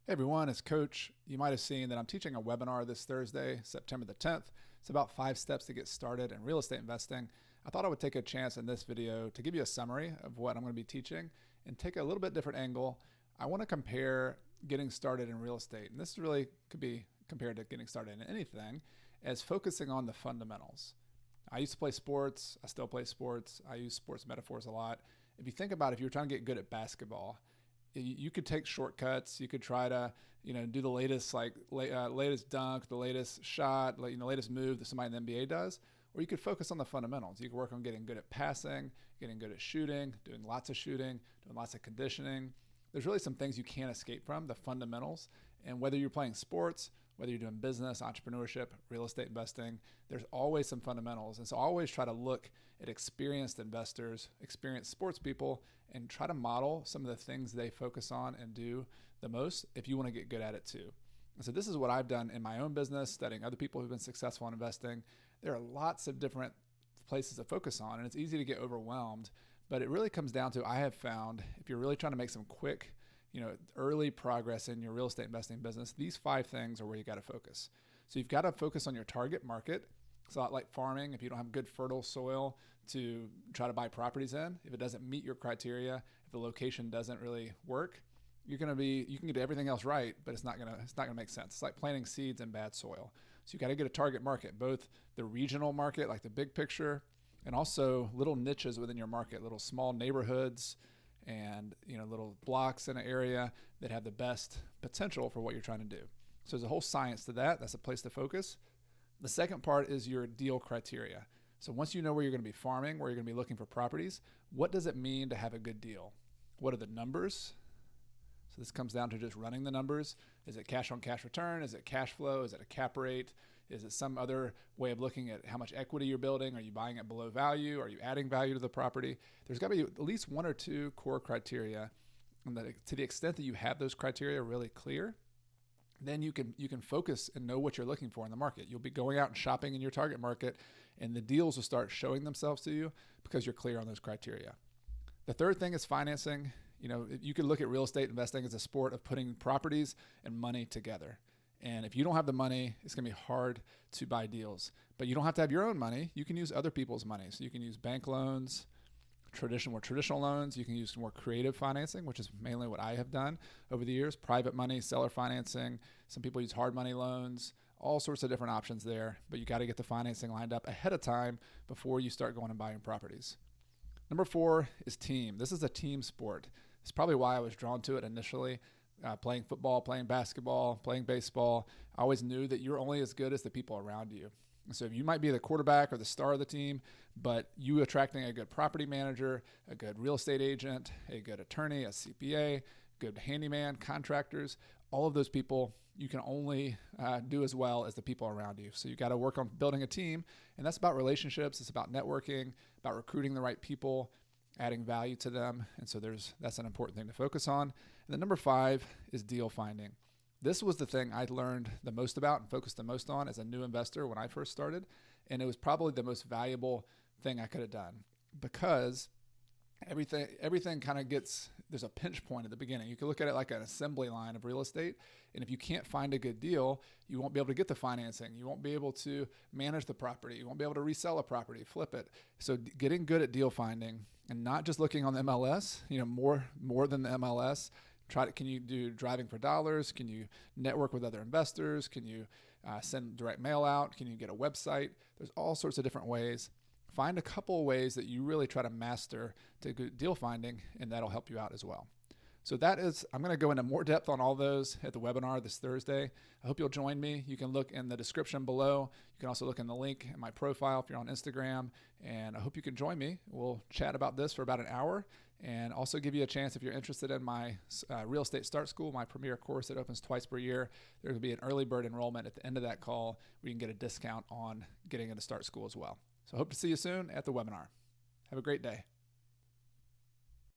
Hey everyone, it's Coach. You might have seen that I'm teaching a webinar this Thursday, September the 10th. It's about 5 steps to get started in real estate investing. I thought I would take a chance in this video to give you a summary of what I'm going to be teaching and take a little bit different angle. I want to compare getting started in real estate, and this really could be compared to getting started in anything, as focusing on the fundamentals. I used to play sports. I still play sports. I use sports metaphors a lot. If you think about it, if you're trying to get good at basketball, you could take shortcuts. You could try to, do the latest latest dunk, the latest shot, latest move that somebody in the NBA does, or you could focus on the fundamentals. You could work on getting good at passing, getting good at shooting, doing lots of shooting, doing lots of conditioning. There's really some things you can't escape from, the fundamentals. And whether you're playing sports, whether you're doing business, entrepreneurship, real estate investing, there's always some fundamentals. And so I always try to look at experienced investors, experienced sports people, and try to model some of the things they focus on and do the most if you want to get good at it too. And so this is what I've done in my own business, studying other people who've been successful in investing. There are lots of different places to focus on, and it's easy to get overwhelmed. But it really comes down to, I have found, if you're really trying to make some quick, early progress in your real estate investing business, these 5 things are where you got to focus. So you've got to focus on your target market. It's a lot like farming. If you don't have good fertile soil to try to buy properties in, if it doesn't meet your criteria, if the location doesn't really work, you can get everything else right, but it's not gonna make sense. It's like planting seeds in bad soil. So you got to get a target market, both the regional market, like the big picture, and also little niches within your market, little small neighborhoods, and little blocks in an area that have the best potential for what you're trying to do. So there's a whole science to that. That's a place to focus. The second part is your deal criteria. So once you know where you're going to be farming, where you're going to be looking for properties, what does it mean to have a good deal? What are the numbers? So this comes down to just running the numbers. Is it cash on cash return? Is it cash flow? Is it a cap rate? Is it some other way of looking at how much equity you're building? Are you buying it below value? Are you adding value to the property? There's got to be at least 1 or 2 core criteria. And that, to the extent that you have those criteria really clear, then you can focus and know what you're looking for in the market. You'll be going out and shopping in your target market, and the deals will start showing themselves to you because you're clear on those criteria. The third thing is financing. You can look at real estate investing as a sport of putting properties and money together. And if you don't have the money, it's going to be hard to buy deals. But you don't have to have your own money. You can use other people's money. So you can use bank loans, traditional loans. You can use more creative financing, which is mainly what I have done over the years. Private money, seller financing. Some people use hard money loans. All sorts of different options there. But you got to get the financing lined up ahead of time before you start going and buying properties. Number 4 is team. This is a team sport. It's probably why I was drawn to it initially. Playing football, playing basketball, playing baseball. I always knew that you're only as good as the people around you. And so you might be the quarterback or the star of the team, but you attracting a good property manager, a good real estate agent, a good attorney, a CPA, good handyman, contractors, all of those people you can only do as well as the people around you. So you got to work on building a team, and that's about relationships. It's about networking, about recruiting the right people, adding value to them. And so that's an important thing to focus on. And then number 5 is deal finding. This was the thing I learned the most about and focused the most on as a new investor when I first started. And it was probably the most valuable thing I could have done, because everything kind of there's a pinch point at the beginning. You can look at it like an assembly line of real estate. And if you can't find a good deal, you won't be able to get the financing. You won't be able to manage the property. You won't be able to resell a property, flip it. So getting good at deal finding and not just looking on the MLS, more than the MLS. Can you do driving for dollars? Can you network with other investors? Can you send direct mail out? Can you get a website? There's all sorts of different ways. Find a couple of ways that you really try to master to deal finding, and that'll help you out as well. So I'm going to go into more depth on all those at the webinar this Thursday. I hope you'll join me. You can look in the description below. You can also look in the link in my profile if you're on Instagram, and I hope you can join me. We'll chat about this for about an hour, and also give you a chance, if you're interested in my Real Estate Start School, my premier course that opens twice per year. There will be an early bird enrollment at the end of that call where you can get a discount on getting into Start School as well. So I hope to see you soon at the webinar. Have a great day.